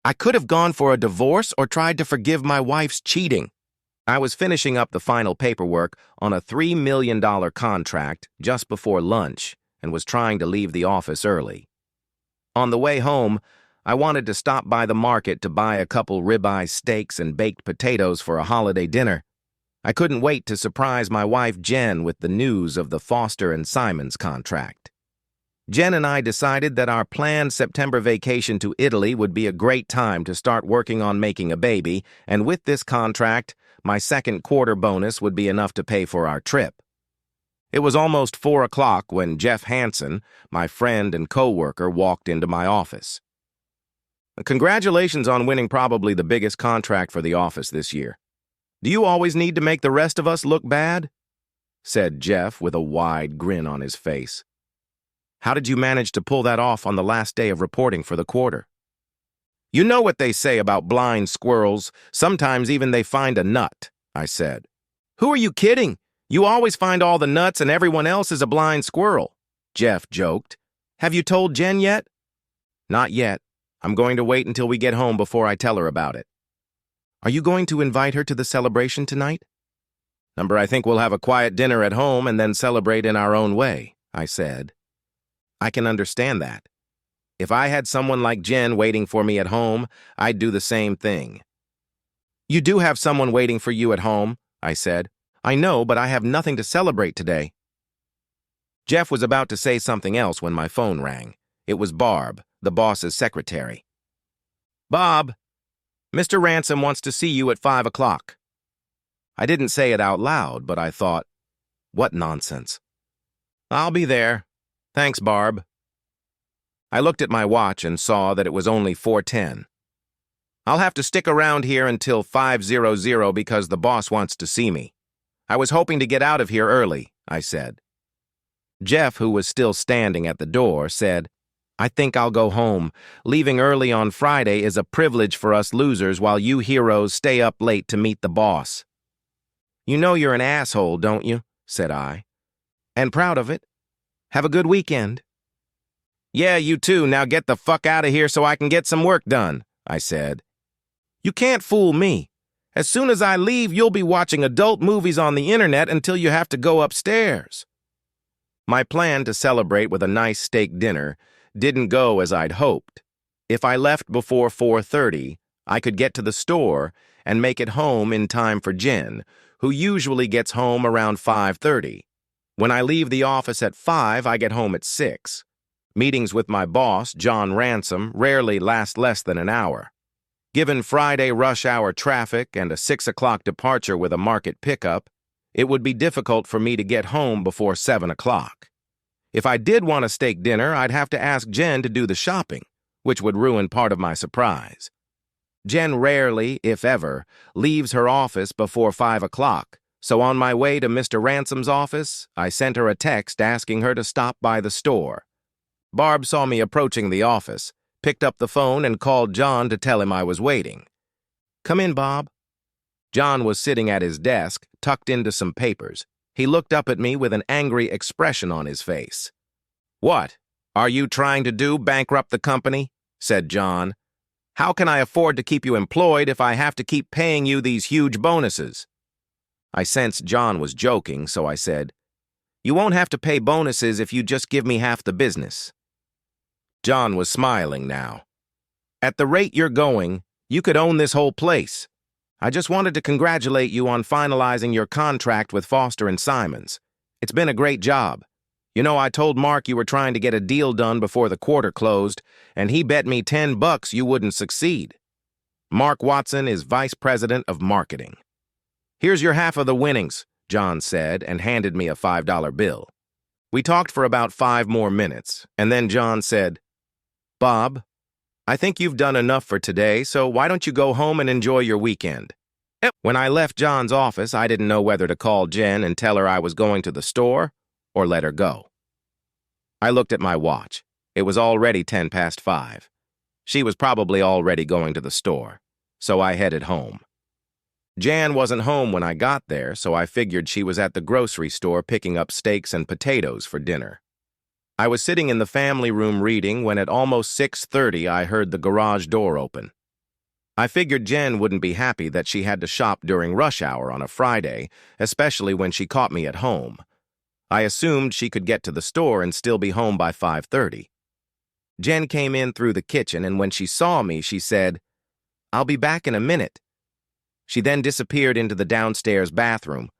I could have gone for a divorce or tried to forgive my wife's cheating. I was finishing up the final paperwork on a $3 million contract just before lunch and was trying to leave the office early. On the way home, I wanted to stop by the market to buy a couple ribeye steaks and baked potatoes for a holiday dinner. I couldn't wait to surprise my wife Jen with the news of the Foster and Simons contract. Jen and I decided that our planned September vacation to Italy would be a great time to start working on making a baby, and with this contract, my second quarter bonus would be enough to pay for our trip. It was almost 4 o'clock when Jeff Hansen, my friend and coworker, walked into my office. Congratulations on winning probably the biggest contract for the office this year. Do you always need to make the rest of us look bad? Said Jeff with a wide grin on his face. How did you manage to pull that off on the last day of reporting for the quarter? You know what they say about blind squirrels. Sometimes even they find a nut, I said. Who are you kidding? You always find all the nuts and everyone else is a blind squirrel, Jeff joked. Have you told Jen yet? Not yet. I'm going to wait until we get home before I tell her about it. Are you going to invite her to the celebration tonight? I think we'll have a quiet dinner at home and then celebrate in our own way, I said. I can understand that. If I had someone like Jen waiting for me at home, I'd do the same thing. You do have someone waiting for you at home, I said. I know, but I have nothing to celebrate today. Jeff was about to say something else when my phone rang. It was Barb, the boss's secretary. Bob, Mr. Ransom wants to see you at 5 o'clock. I didn't say it out loud, but I thought, what nonsense. I'll be there. Thanks, Barb. I looked at my watch and saw that it was only 4:10. I'll have to stick around here until 5:00 because the boss wants to see me. I was hoping to get out of here early, I said. Jeff, who was still standing at the door, said, I think I'll go home. Leaving early on Friday is a privilege for us losers while you heroes stay up late to meet the boss. You know you're an asshole, don't you? Said I. And proud of it. Have a good weekend. Yeah, you too. Now get the fuck out of here so I can get some work done, I said. You can't fool me. As soon as I leave, you'll be watching adult movies on the internet until you have to go upstairs. My plan to celebrate with a nice steak dinner didn't go as I'd hoped. If I left before 4:30, I could get to the store and make it home in time for Jen, who usually gets home around 5:30. When I leave the office at 5, I get home at 6. Meetings with my boss, John Ransom, rarely last less than an hour. Given Friday rush hour traffic and a 6 o'clock departure with a market pickup, it would be difficult for me to get home before 7 o'clock. If I did want a steak dinner, I'd have to ask Jen to do the shopping, which would ruin part of my surprise. Jen rarely, if ever, leaves her office before 5 o'clock, so on my way to Mr. Ransom's office, I sent her a text asking her to stop by the store. Barb saw me approaching the office, picked up the phone and called John to tell him I was waiting. Come in, Bob. John was sitting at his desk, tucked into some papers. He looked up at me with an angry expression on his face. What? Are you trying to bankrupt the company? Said John. How can I afford to keep you employed if I have to keep paying you these huge bonuses? I sensed John was joking, so I said, You won't have to pay bonuses if you just give me half the business. John was smiling now. At the rate you're going, you could own this whole place. I just wanted to congratulate you on finalizing your contract with Foster and Simons. It's been a great job. You know, I told Mark you were trying to get a deal done before the quarter closed, and he bet me $10 you wouldn't succeed. Mark Watson is Vice President of Marketing. Here's your half of the winnings, John said, and handed me a $5 bill. We talked for about 5 more minutes, and then John said, Bob, I think you've done enough for today, so why don't you go home and enjoy your weekend? When I left John's office, I didn't know whether to call Jen and tell her I was going to the store or let her go. I looked at my watch. It was already 5:10. She was probably already going to the store, so I headed home. Jan wasn't home when I got there, so I figured she was at the grocery store picking up steaks and potatoes for dinner. I was sitting in the family room reading when at almost 6:30 I heard the garage door open. I figured Jen wouldn't be happy that she had to shop during rush hour on a Friday, especially when she caught me at home. I assumed she could get to the store and still be home by 5:30. Jen came in through the kitchen, and when she saw me, she said, "I'll be back in a minute." She then disappeared into the downstairs bathroom.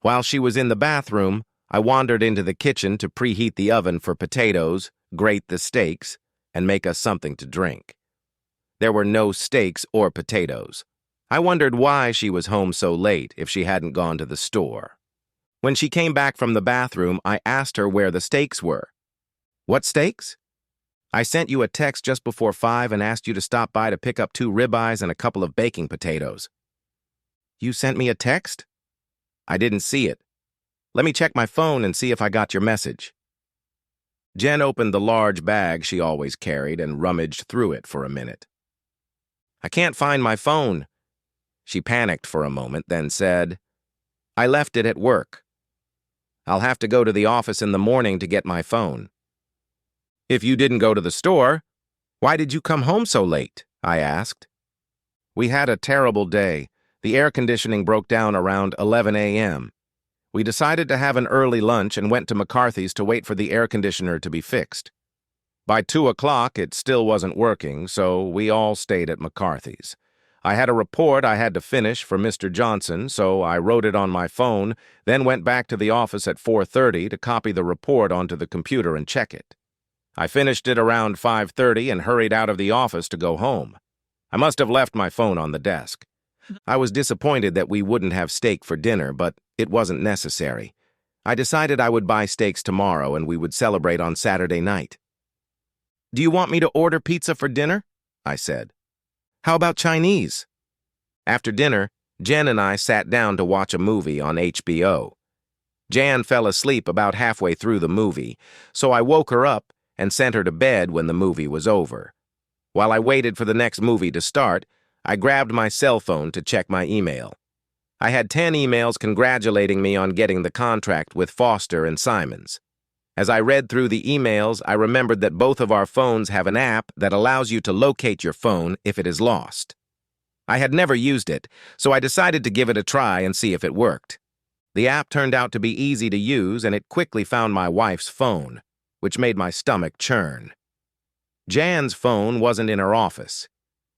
While she was in the bathroom, I wandered into the kitchen to preheat the oven for potatoes, grate the steaks, and make us something to drink. There were no steaks or potatoes. I wondered why she was home so late if she hadn't gone to the store. When she came back from the bathroom, I asked her where the steaks were. "What steaks?" "I sent you a text just before 5 and asked you to stop by to pick up 2 ribeyes and a couple of baking potatoes." "You sent me a text?" "I didn't see it. Let me check my phone and see if I got your message." Jen opened the large bag she always carried and rummaged through it for a minute. "I can't find my phone." She panicked for a moment, then said, "I left it at work. I'll have to go to the office in the morning to get my phone." "If you didn't go to the store, why did you come home so late?" I asked. "We had a terrible day. The air conditioning broke down around 11 a.m. We decided to have an early lunch and went to McCarthy's to wait for the air conditioner to be fixed. By 2 o'clock, it still wasn't working, so we all stayed at McCarthy's. I had a report I had to finish for Mr. Johnson, so I wrote it on my phone, then went back to the office at 4:30 to copy the report onto the computer and check it. I finished it around 5:30 and hurried out of the office to go home. I must have left my phone on the desk. I was disappointed that we wouldn't have steak for dinner, but it wasn't necessary. I decided I would buy steaks tomorrow and we would celebrate on Saturday night." "Do you want me to order pizza for dinner?" I said. "How about Chinese?" After dinner, Jen and I sat down to watch a movie on HBO. Jan fell asleep about halfway through the movie, so I woke her up and sent her to bed when the movie was over. While I waited for the next movie to start, I grabbed my cell phone to check my email. I had 10 emails congratulating me on getting the contract with Foster and Simons. As I read through the emails, I remembered that both of our phones have an app that allows you to locate your phone if it is lost. I had never used it, so I decided to give it a try and see if it worked. The app turned out to be easy to use, and it quickly found my wife's phone, which made my stomach churn. Jan's phone wasn't in her office.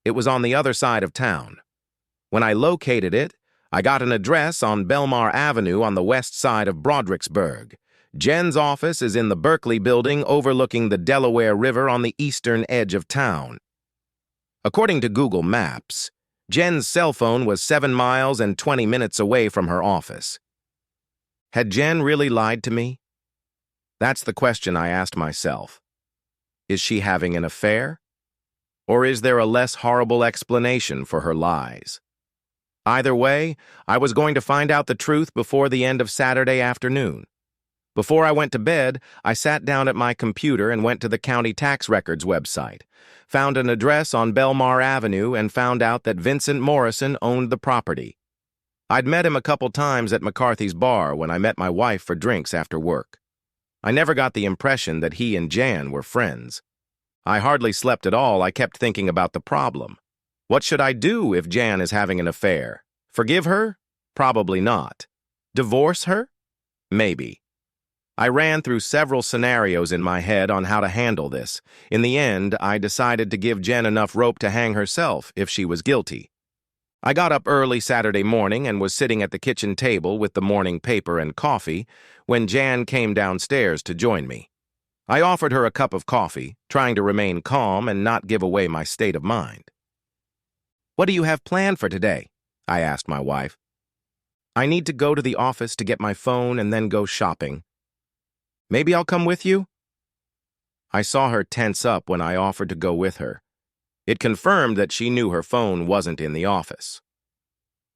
It was on the other side of town. When I located it, I got an address on Belmar Avenue on the west side of Brodericksburg. Jen's office is in the Berkeley building overlooking the Delaware River on the eastern edge of town. According to Google Maps, Jen's cell phone was 7 miles and 20 minutes away from her office. Had Jen really lied to me? That's the question I asked myself. Is she having an affair? Or is there a less horrible explanation for her lies? Either way, I was going to find out the truth before the end of Saturday afternoon. Before I went to bed, I sat down at my computer and went to the county tax records website, found an address on Belmar Avenue, and found out that Vincent Morrison owned the property. I'd met him a couple times at McCarthy's bar when I met my wife for drinks after work. I never got the impression that he and Jan were friends. I hardly slept at all. I kept thinking about the problem. What should I do if Jan is having an affair? Forgive her? Probably not. Divorce her? Maybe. I ran through several scenarios in my head on how to handle this. In the end, I decided to give Jen enough rope to hang herself if she was guilty. I got up early Saturday morning and was sitting at the kitchen table with the morning paper and coffee when Jan came downstairs to join me. I offered her a cup of coffee, trying to remain calm and not give away my state of mind. "What do you have planned for today?" I asked my wife. "I need to go to the office to get my phone and then go shopping. Maybe I'll come with you?" I saw her tense up when I offered to go with her. It confirmed that she knew her phone wasn't in the office.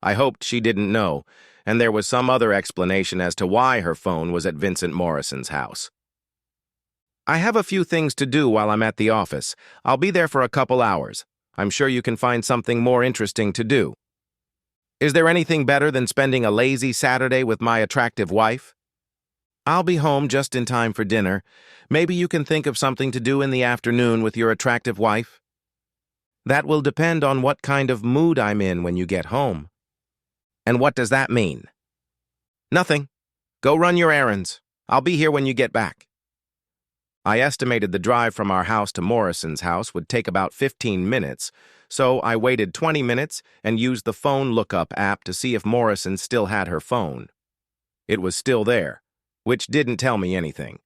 I hoped she didn't know, and there was some other explanation as to why her phone was at Vincent Morrison's house. "I have a few things to do while I'm at the office. I'll be there for a couple hours. I'm sure you can find something more interesting to do." "Is there anything better than spending a lazy Saturday with my attractive wife?" "I'll be home just in time for dinner. Maybe you can think of something to do in the afternoon with your attractive wife." That will depend on what kind of mood I'm in when you get home. And what does that mean? Nothing. Go run your errands. I'll be here when you get back. I estimated the drive from our house to Morrison's house would take about 15 minutes, so I waited 20 minutes and used the phone lookup app to see if Morrison still had her phone. It was still there, which didn't tell me anything.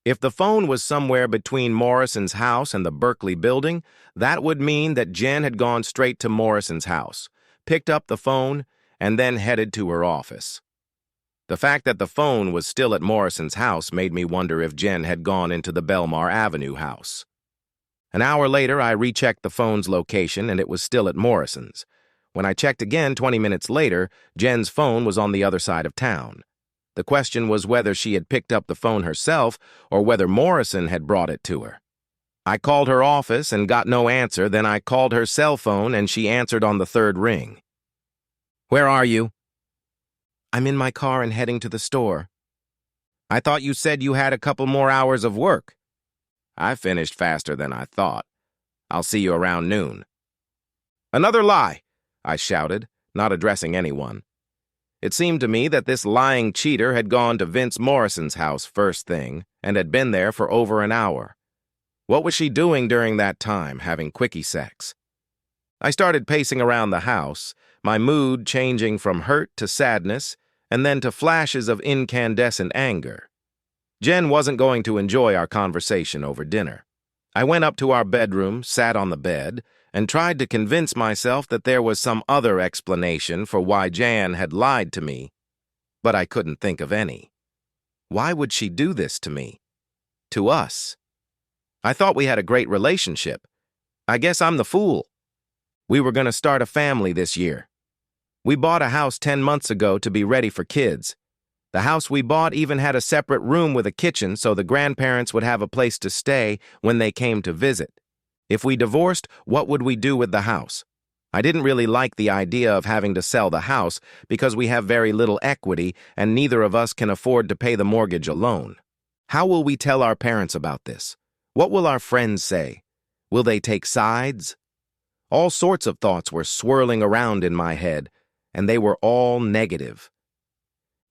If the phone was somewhere between Morrison's house and the Berkeley building, that would mean that Jen had gone straight to Morrison's house, picked up the phone, and then headed to her office. The fact that the phone was still at Morrison's house made me wonder if Jen had gone into the Belmar Avenue house. An hour later, I rechecked the phone's location, and it was still at Morrison's. When I checked again 20 minutes later, Jen's phone was on the other side of town. The question was whether she had picked up the phone herself or whether Morrison had brought it to her. I called her office and got no answer, then I called her cell phone and she answered on the third ring. "Where are you?" "I'm in my car and heading to the store." "I thought you said you had a couple more hours of work." "I finished faster than I thought. I'll see you around noon." "Another lie," I shouted, not addressing anyone. It seemed to me that this lying cheater had gone to Vince Morrison's house first thing and had been there for over an hour. What was she doing during that time, having quickie sex? I started pacing around the house, my mood changing from hurt to sadness and then to flashes of incandescent anger. Jen wasn't going to enjoy our conversation over dinner. I went up to our bedroom, sat on the bed, and tried to convince myself that there was some other explanation for why Jan had lied to me, but I couldn't think of any. Why would she do this to me? To us? I thought we had a great relationship. I guess I'm the fool. We were going to start a family this year. We bought a house 10 months ago to be ready for kids. The house we bought even had a separate room with a kitchen so the grandparents would have a place to stay when they came to visit. If we divorced, what would we do with the house? I didn't really like the idea of having to sell the house because we have very little equity and neither of us can afford to pay the mortgage alone. How will we tell our parents about this? What will our friends say? Will they take sides? All sorts of thoughts were swirling around in my head, and they were all negative.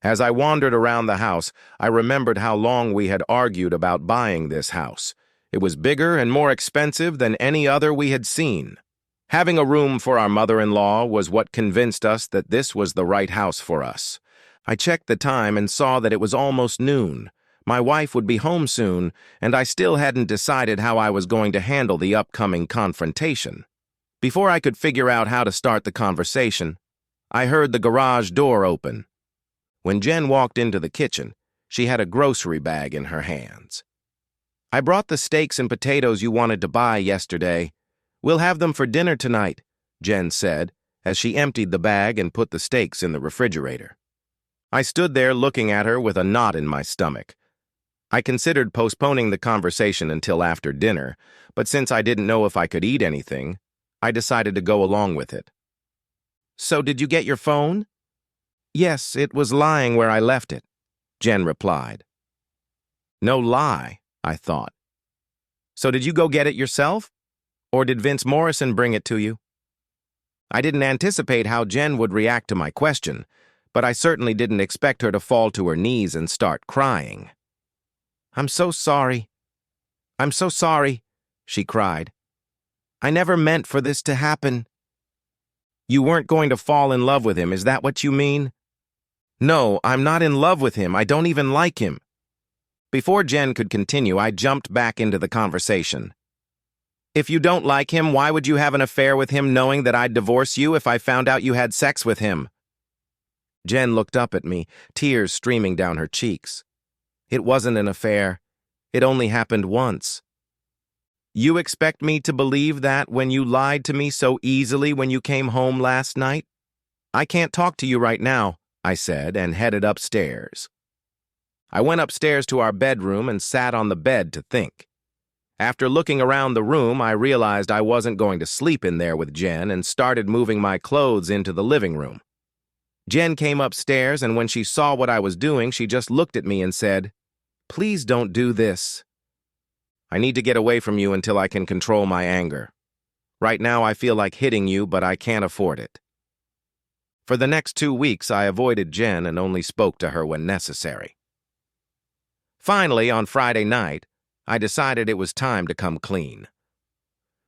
As I wandered around the house, I remembered how long we had argued about buying this house. It was bigger and more expensive than any other we had seen. Having a room for our mother-in-law was what convinced us that this was the right house for us. I checked the time and saw that it was almost noon. My wife would be home soon, and I still hadn't decided how I was going to handle the upcoming confrontation. Before I could figure out how to start the conversation, I heard the garage door open. When Jen walked into the kitchen, she had a grocery bag in her hands. "I brought the steaks and potatoes you wanted to buy yesterday. We'll have them for dinner tonight," Jen said, as she emptied the bag and put the steaks in the refrigerator. I stood there looking at her with a knot in my stomach. I considered postponing the conversation until after dinner, but since I didn't know if I could eat anything, I decided to go along with it. "So did you get your phone?" "Yes, it was lying where I left it," Jen replied. No lie, I thought. "So did you go get it yourself? Or did Vince Morrison bring it to you?" I didn't anticipate how Jen would react to my question, but I certainly didn't expect her to fall to her knees and start crying. I'm so sorry, she cried. "I never meant for this to happen." "You weren't going to fall in love with him, is that what you mean?" "No, I'm not in love with him. I don't even like him." Before Jen could continue, I jumped back into the conversation. "If you don't like him, why would you have an affair with him knowing that I'd divorce you if I found out you had sex with him?" Jen looked up at me, tears streaming down her cheeks. "It wasn't an affair. It only happened once." "You expect me to believe that when you lied to me so easily when you came home last night?" "I can't talk to you right now," I said, and headed upstairs. I went upstairs to our bedroom and sat on the bed to think. After looking around the room, I realized I wasn't going to sleep in there with Jen and started moving my clothes into the living room. Jen came upstairs, and when she saw what I was doing, she just looked at me and said, "Please don't do this." "I need to get away from you until I can control my anger." Right now I feel like hitting you, but I can't afford it. For the next 2 weeks, I avoided Jen and only spoke to her when necessary. Finally, on Friday night, I decided it was time to come clean.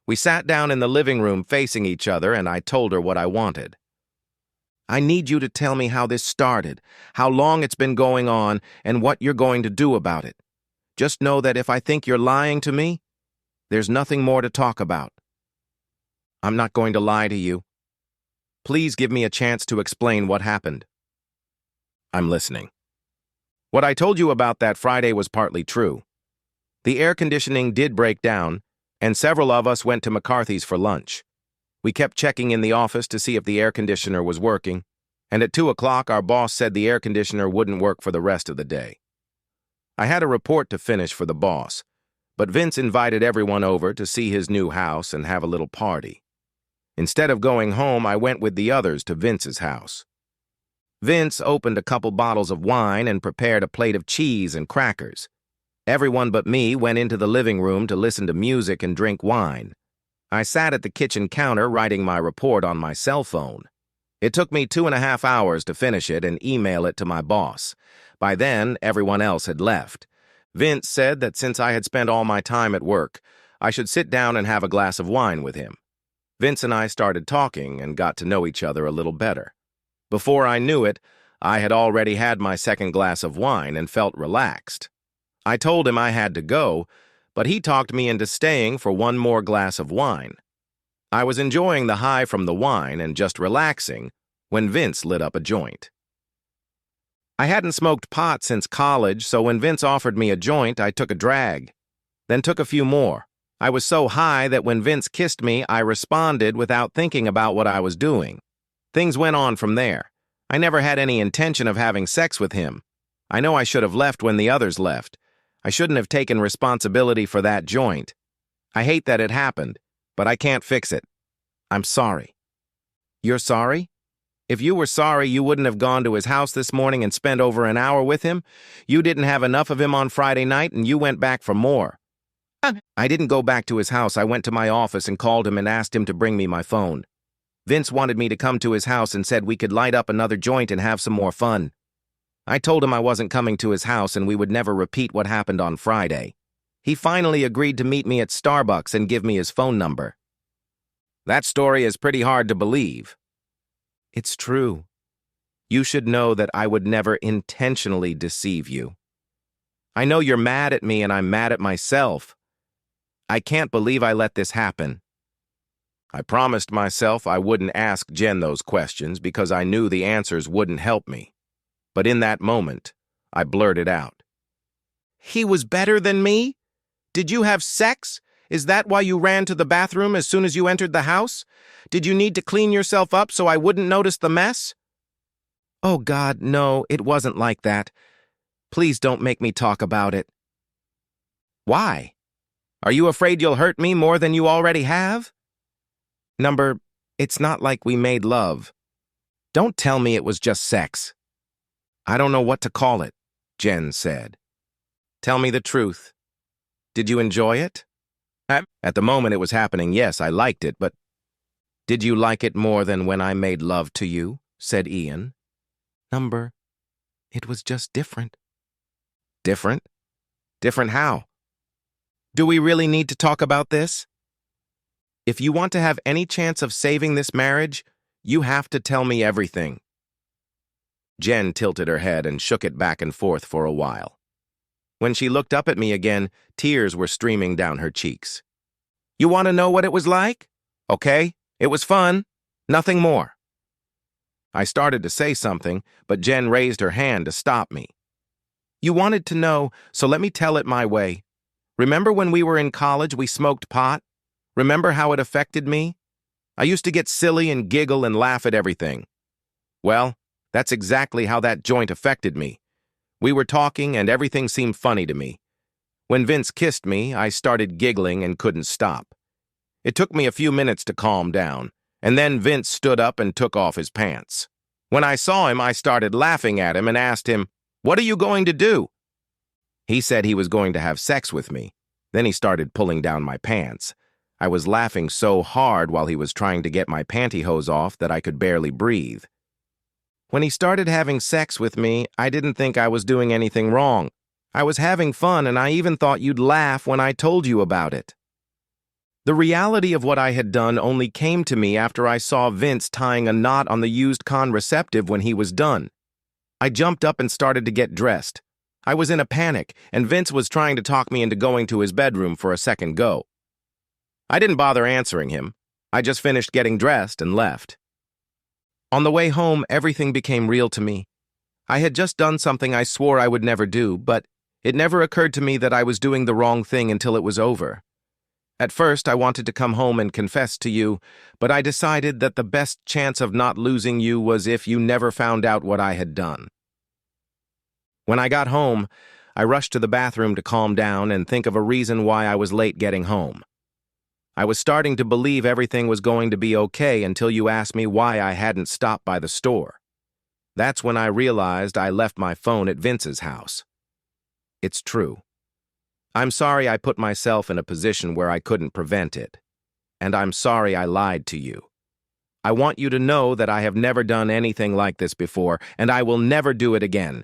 We sat down in the living room facing each other, and I told her what I wanted. I need you to tell me how this started, how long it's been going on, and what you're going to do about it. Just know that if I think you're lying to me, there's nothing more to talk about. I'm not going to lie to you. Please give me a chance to explain what happened. I'm listening. What I told you about that Friday was partly true. The air conditioning did break down, and several of us went to McCarthy's for lunch. We kept checking in the office to see if the air conditioner was working, and at 2 o'clock our boss said the air conditioner wouldn't work for the rest of the day. I had a report to finish for the boss, but Vince invited everyone over to see his new house and have a little party. Instead of going home, I went with the others to Vince's house. Vince opened a couple bottles of wine and prepared a plate of cheese and crackers. Everyone but me went into the living room to listen to music and drink wine. I sat at the kitchen counter writing my report on my cell phone. It took me 2.5 hours to finish it and email it to my boss. By then, everyone else had left. Vince said that since I had spent all my time at work, I should sit down and have a glass of wine with him. Vince and I started talking and got to know each other a little better. Before I knew it, I had already had my second glass of wine and felt relaxed. I told him I had to go, but he talked me into staying for one more glass of wine. I was enjoying the high from the wine and just relaxing when Vince lit up a joint. I hadn't smoked pot since college, so when Vince offered me a joint, I took a drag, then took a few more. I was so high that when Vince kissed me, I responded without thinking about what I was doing. Things went on from there. I never had any intention of having sex with him. I know I should have left when the others left. I shouldn't have taken responsibility for that joint. I hate that it happened, but I can't fix it. I'm sorry. You're sorry? If you were sorry, you wouldn't have gone to his house this morning and spent over an hour with him. You didn't have enough of him on Friday night, and you went back for more. I didn't go back to his house. I went to my office and called him and asked him to bring me my phone. Vince wanted me to come to his house and said we could light up another joint and have some more fun. I told him I wasn't coming to his house and we would never repeat what happened on Friday. He finally agreed to meet me at Starbucks and give me his phone number. That story is pretty hard to believe. It's true. You should know that I would never intentionally deceive you. I know you're mad at me and I'm mad at myself. I can't believe I let this happen. I promised myself I wouldn't ask Jen those questions because I knew the answers wouldn't help me. But in that moment, I blurted out. He was better than me? Did you have sex? Is that why you ran to the bathroom as soon as you entered the house? Did you need to clean yourself up so I wouldn't notice the mess? Oh God, no, it wasn't like that. Please don't make me talk about it. Why? Are you afraid you'll hurt me more than you already have? It's not like we made love. Don't tell me it was just sex. I don't know what to call it, Jen said. Tell me the truth. Did you enjoy it? At the moment it was happening, yes, I liked it, but did you like it more than when I made love to you? Said Ian. It was just different. Different? Different how? Do we really need to talk about this? If you want to have any chance of saving this marriage, you have to tell me everything. Jen tilted her head and shook it back and forth for a while. When she looked up at me again, tears were streaming down her cheeks. You want to know what it was like? Okay, it was fun. Nothing more. I started to say something, but Jen raised her hand to stop me. You wanted to know, so let me tell it my way. Remember when we were in college, we smoked pot? Remember how it affected me? I used to get silly and giggle and laugh at everything. Well, that's exactly how that joint affected me. We were talking and everything seemed funny to me. When Vince kissed me, I started giggling and couldn't stop. It took me a few minutes to calm down, and then Vince stood up and took off his pants. When I saw him, I started laughing at him and asked him, "What are you going to do?" He said he was going to have sex with me. Then he started pulling down my pants. I was laughing so hard while he was trying to get my pantyhose off that I could barely breathe. When he started having sex with me, I didn't think I was doing anything wrong. I was having fun, and I even thought you'd laugh when I told you about it. The reality of what I had done only came to me after I saw Vince tying a knot on the used contraceptive when he was done. I jumped up and started to get dressed. I was in a panic, and Vince was trying to talk me into going to his bedroom for a second go. I didn't bother answering him. I just finished getting dressed and left. On the way home, everything became real to me. I had just done something I swore I would never do, but it never occurred to me that I was doing the wrong thing until it was over. At first, I wanted to come home and confess to you, but I decided that the best chance of not losing you was if you never found out what I had done. When I got home, I rushed to the bathroom to calm down and think of a reason why I was late getting home. I was starting to believe everything was going to be okay until you asked me why I hadn't stopped by the store. That's when I realized I left my phone at Vince's house. It's true. I'm sorry I put myself in a position where I couldn't prevent it. And I'm sorry I lied to you. I want you to know that I have never done anything like this before, and I will never do it again.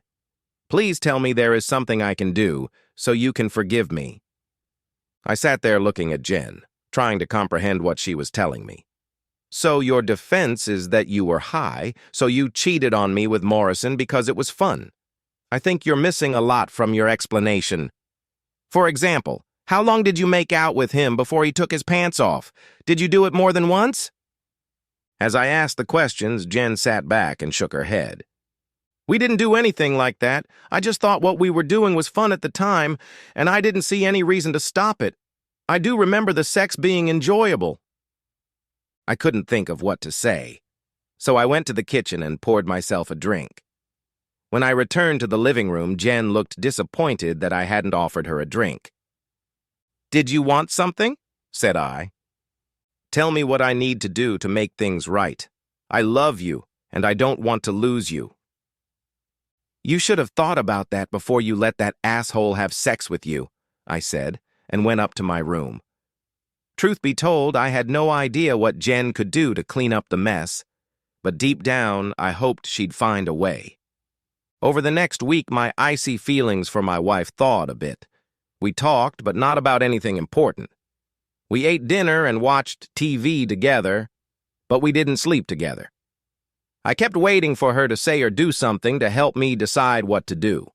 Please tell me there is something I can do, so you can forgive me. I sat there looking at Jen, trying to comprehend what she was telling me. So your defense is that you were high, so you cheated on me with Morrison because it was fun. I think you're missing a lot from your explanation. For example, how long did you make out with him before he took his pants off? Did you do it more than once? As I asked the questions, Jen sat back and shook her head. We didn't do anything like that. I just thought what we were doing was fun at the time, and I didn't see any reason to stop it. I do remember the sex being enjoyable. I couldn't think of what to say, so I went to the kitchen and poured myself a drink. When I returned to the living room, Jen looked disappointed that I hadn't offered her a drink. Did you want something? Said I. Tell me what I need to do to make things right. I love you, and I don't want to lose you. You should have thought about that before you let that asshole have sex with you, I said, and went up to my room. Truth be told, I had no idea what Jen could do to clean up the mess, but deep down, I hoped she'd find a way. Over the next week, my icy feelings for my wife thawed a bit. We talked, but not about anything important. We ate dinner and watched TV together, but we didn't sleep together. I kept waiting for her to say or do something to help me decide what to do.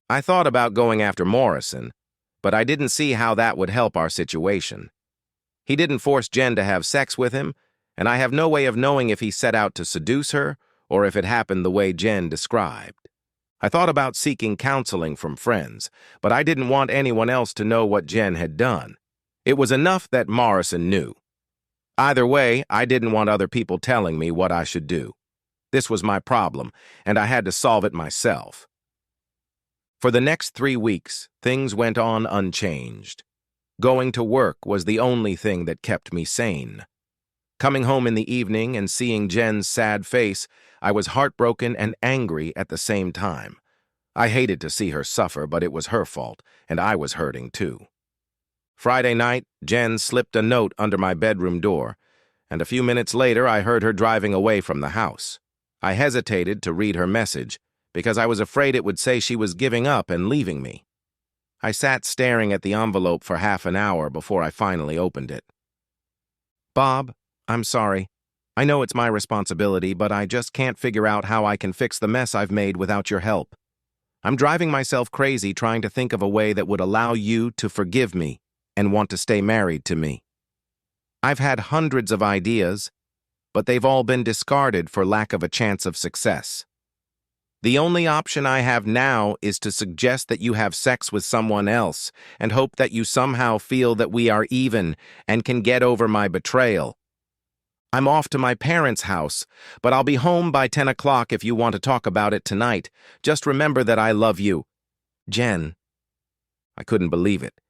I thought about going after Morrison, but I didn't see how that would help our situation. He didn't force Jen to have sex with him, and I have no way of knowing if he set out to seduce her or if it happened the way Jen described. I thought about seeking counseling from friends, but I didn't want anyone else to know what Jen had done. It was enough that Morrison knew. Either way, I didn't want other people telling me what I should do. This was my problem, and I had to solve it myself. For the next 3 weeks, things went on unchanged. Going to work was the only thing that kept me sane. Coming home in the evening and seeing Jen's sad face, I was heartbroken and angry at the same time. I hated to see her suffer, but it was her fault, and I was hurting too. Friday night, Jen slipped a note under my bedroom door, and a few minutes later I heard her driving away from the house. I hesitated to read her message, because I was afraid it would say she was giving up and leaving me. I sat staring at the envelope for half an hour before I finally opened it. Bob, I'm sorry. I know it's my responsibility, but I just can't figure out how I can fix the mess I've made without your help. I'm driving myself crazy trying to think of a way that would allow you to forgive me and want to stay married to me. I've had hundreds of ideas, but they've all been discarded for lack of a chance of success. The only option I have now is to suggest that you have sex with someone else and hope that you somehow feel that we are even and can get over my betrayal. I'm off to my parents' house, but I'll be home by 10 o'clock if you want to talk about it tonight. Just remember that I love you. Jen. I couldn't believe it.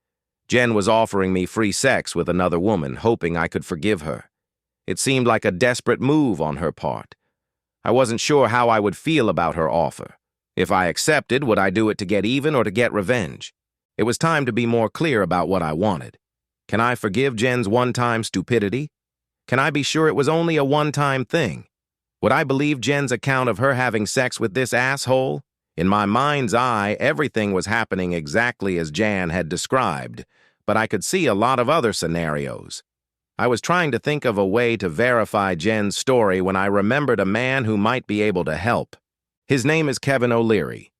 Jen was offering me free sex with another woman, hoping I could forgive her. It seemed like a desperate move on her part. I wasn't sure how I would feel about her offer. If I accepted, would I do it to get even or to get revenge? It was time to be more clear about what I wanted. Can I forgive Jen's one-time stupidity? Can I be sure it was only a one-time thing? Would I believe Jen's account of her having sex with this asshole? In my mind's eye, everything was happening exactly as Jan had described, but I could see a lot of other scenarios. I was trying to think of a way to verify Jen's story when I remembered a man who might be able to help. His name is Kevin O'Leary.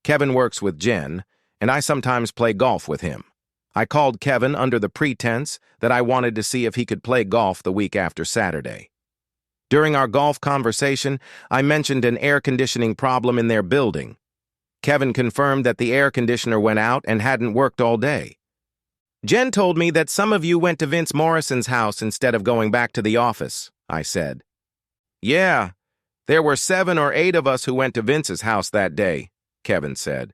Kevin works with Jen, and I sometimes play golf with him. I called Kevin under the pretense that I wanted to see if he could play golf the week after Saturday. During our golf conversation, I mentioned an air conditioning problem in their building. Kevin confirmed that the air conditioner went out and hadn't worked all day. Jen told me that some of you went to Vince Morrison's house instead of going back to the office, I said. Yeah, there were 7 or 8 of us who went to Vince's house that day, Kevin said.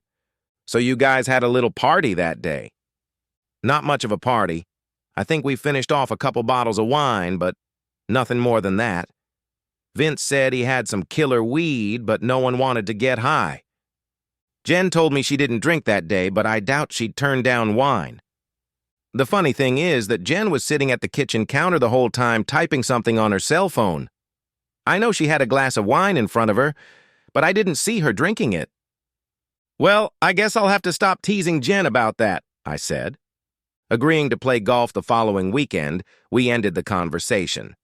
So you guys had a little party that day. Not much of a party. I think we finished off a couple bottles of wine, but nothing more than that. Vince said he had some killer weed, but no one wanted to get high. Jen told me she didn't drink that day, but I doubt she'd turned down wine. The funny thing is that Jen was sitting at the kitchen counter the whole time typing something on her cell phone. I know she had a glass of wine in front of her, but I didn't see her drinking it. Well, I guess I'll have to stop teasing Jen about that, I said. Agreeing to play golf the following weekend, we ended the conversation.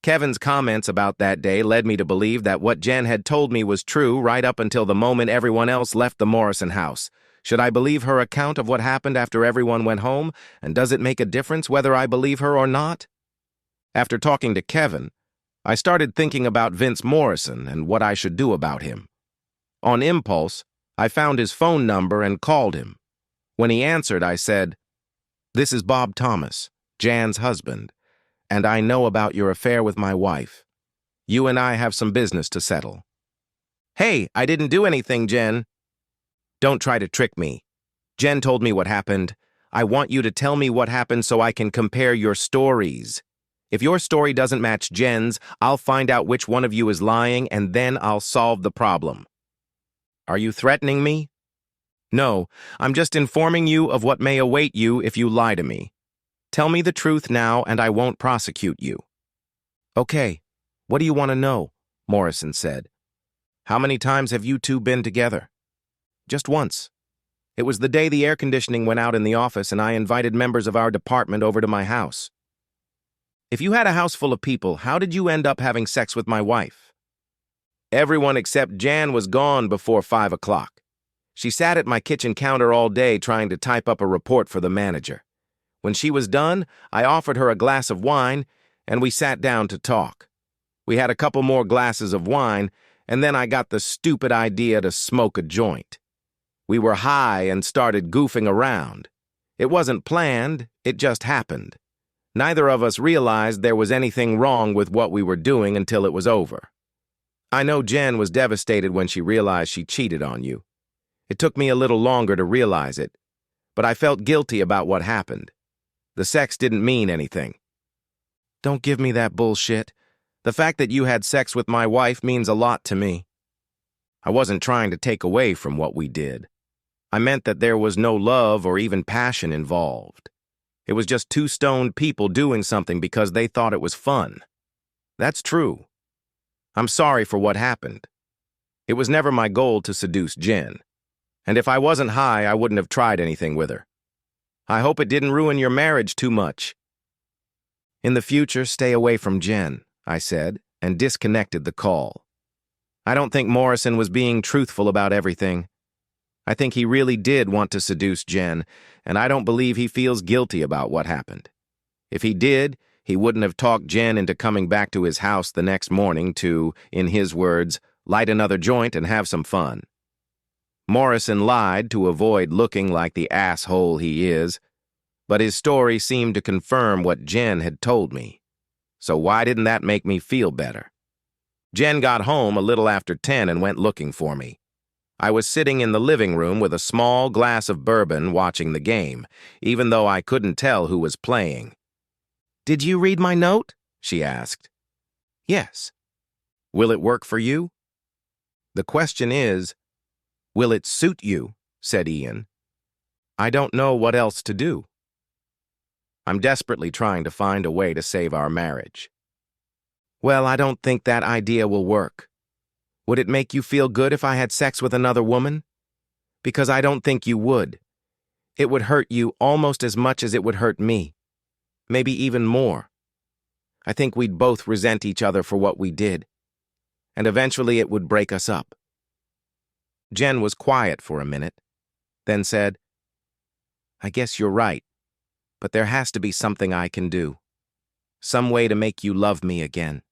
Kevin's comments about that day led me to believe that what Jen had told me was true right up until the moment everyone else left the Morrison house. Should I believe her account of what happened after everyone went home, and does it make a difference whether I believe her or not? After talking to Kevin, I started thinking about Vince Morrison and what I should do about him. On impulse, I found his phone number and called him. When he answered, I said, "This is Bob Thomas, Jan's husband, and I know about your affair with my wife. You and I have some business to settle." "Hey, I didn't do anything, Jen." "Don't try to trick me. Jen told me what happened. I want you to tell me what happened so I can compare your stories. If your story doesn't match Jen's, I'll find out which one of you is lying, and then I'll solve the problem." "Are you threatening me?" "No, I'm just informing you of what may await you if you lie to me. Tell me the truth now, and I won't prosecute you." "Okay, what do you want to know?" Morrison said. "How many times have you two been together?" "Just once. It was the day the air conditioning went out in the office, and I invited members of our department over to my house." "If you had a house full of people, how did you end up having sex with my wife?" "Everyone except Jan was gone before 5 o'clock. She sat at my kitchen counter all day trying to type up a report for the manager. When she was done, I offered her a glass of wine, and we sat down to talk. We had a couple more glasses of wine, and then I got the stupid idea to smoke a joint. We were high and started goofing around. It wasn't planned, it just happened. Neither of us realized there was anything wrong with what we were doing until it was over. I know Jen was devastated when she realized she cheated on you. It took me a little longer to realize it, but I felt guilty about what happened. The sex didn't mean anything." "Don't give me that bullshit. The fact that you had sex with my wife means a lot to me." "I wasn't trying to take away from what we did. I meant that there was no love or even passion involved. It was just 2 stoned people doing something because they thought it was fun. That's true. I'm sorry for what happened. It was never my goal to seduce Jen. And if I wasn't high, I wouldn't have tried anything with her. I hope it didn't ruin your marriage too much." "In the future, stay away from Jen," I said, and disconnected the call. I don't think Morrison was being truthful about everything. I think he really did want to seduce Jen, and I don't believe he feels guilty about what happened. If he did, he wouldn't have talked Jen into coming back to his house the next morning to, in his words, light another joint and have some fun. Morrison lied to avoid looking like the asshole he is, but his story seemed to confirm what Jen had told me. So why didn't that make me feel better? Jen got home a little after 10 and went looking for me. I was sitting in the living room with a small glass of bourbon watching the game, even though I couldn't tell who was playing. "Did you read my note?" she asked. "Yes." "Will it work for you?" "The question is, will it suit you?" said Ian. "I don't know what else to do." I'm desperately trying to find a way to save our marriage. Well, I don't think that idea will work. Would it make you feel good if I had sex with another woman? Because I don't think you would. It would hurt you almost as much as it would hurt me. Maybe even more. I think we'd both resent each other for what we did. And eventually it would break us up. Jen was quiet for a minute, then said, I guess you're right, but there has to be something I can do. Some way to make you love me again.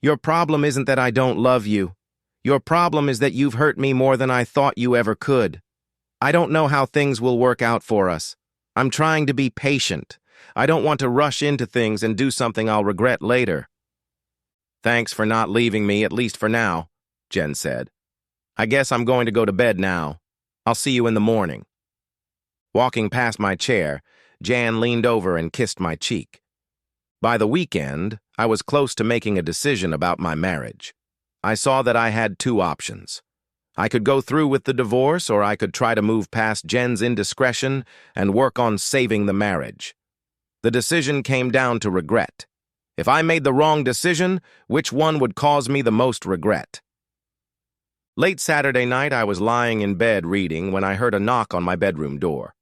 Your problem isn't that I don't love you. Your problem is that you've hurt me more than I thought you ever could. I don't know how things will work out for us. I'm trying to be patient. I don't want to rush into things and do something I'll regret later. Thanks for not leaving me, at least for now, Jen said. I guess I'm going to go to bed now. I'll see you in the morning. Walking past my chair, Jan leaned over and kissed my cheek. By the weekend, I was close to making a decision about my marriage. I saw that I had two options. I could go through with the divorce, or I could try to move past Jen's indiscretion and work on saving the marriage. The decision came down to regret. If I made the wrong decision, which one would cause me the most regret? Late Saturday night, I was lying in bed reading when I heard a knock on my bedroom door.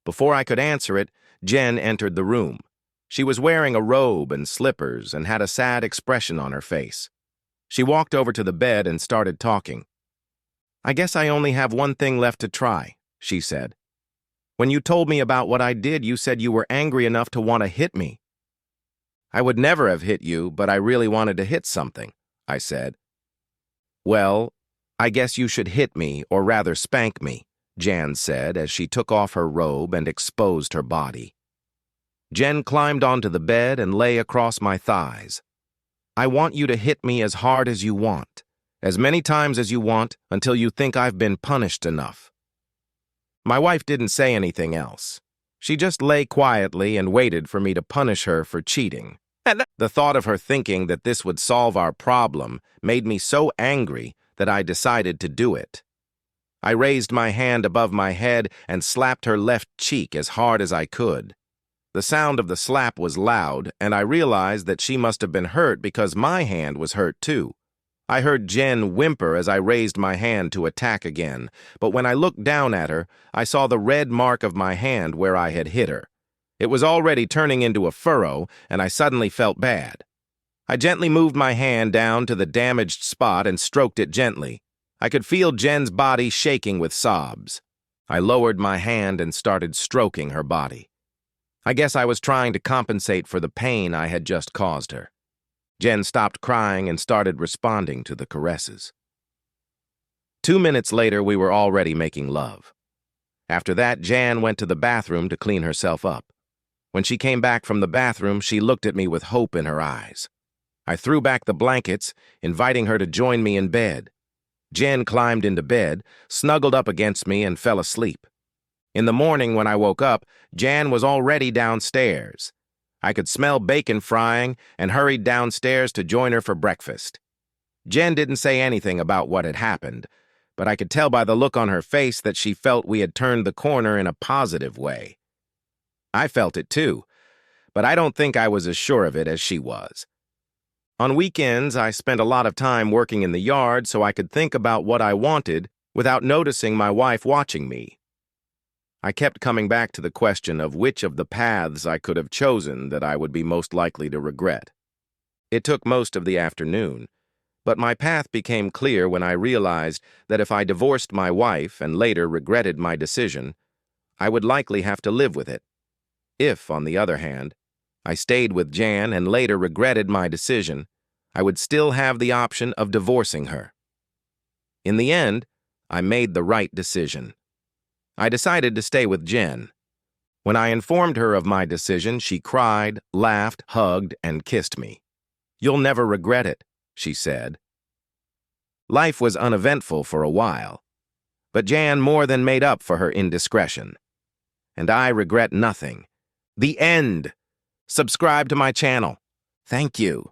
Before I could answer it, Jen entered the room. She was wearing a robe and slippers and had a sad expression on her face. She walked over to the bed and started talking. I guess I only have one thing left to try, she said. When you told me about what I did, you said you were angry enough to want to hit me. I would never have hit you, but I really wanted to hit something, I said. Well, I guess you should hit me, or rather spank me, Jan said as she took off her robe and exposed her body. Jen climbed onto the bed and lay across my thighs. I want you to hit me as hard as you want, as many times as you want, until you think I've been punished enough. My wife didn't say anything else. She just lay quietly and waited for me to punish her for cheating. The thought of her thinking that this would solve our problem made me so angry that I decided to do it. I raised my hand above my head and slapped her left cheek as hard as I could. The sound of the slap was loud, and I realized that she must have been hurt because my hand was hurt too. I heard Jen whimper as I raised my hand to attack again, but when I looked down at her, I saw the red mark of my hand where I had hit her. It was already turning into a furrow, and I suddenly felt bad. I gently moved my hand down to the damaged spot and stroked it gently. I could feel Jen's body shaking with sobs. I lowered my hand and started stroking her body. I guess I was trying to compensate for the pain I had just caused her. Jen stopped crying and started responding to the caresses. 2 minutes later, we were already making love. After that, Jan went to the bathroom to clean herself up. When she came back from the bathroom, she looked at me with hope in her eyes. I threw back the blankets, inviting her to join me in bed. Jen climbed into bed, snuggled up against me, and fell asleep. In the morning, when I woke up, Jan was already downstairs. I could smell bacon frying and hurried downstairs to join her for breakfast. Jen didn't say anything about what had happened, but I could tell by the look on her face that she felt we had turned the corner in a positive way. I felt it too, but I don't think I was as sure of it as she was. On weekends, I spent a lot of time working in the yard so I could think about what I wanted without noticing my wife watching me. I kept coming back to the question of which of the paths I could have chosen that I would be most likely to regret. It took most of the afternoon, but my path became clear when I realized that if I divorced my wife and later regretted my decision, I would likely have to live with it. If, on the other hand, I stayed with Jan and later regretted my decision, I would still have the option of divorcing her. In the end, I made the right decision. I decided to stay with Jen. When I informed her of my decision, she cried, laughed, hugged, and kissed me. "You'll never regret it," she said. Life was uneventful for a while, but Jan more than made up for her indiscretion. And I regret nothing. The end. Subscribe to my channel. Thank you.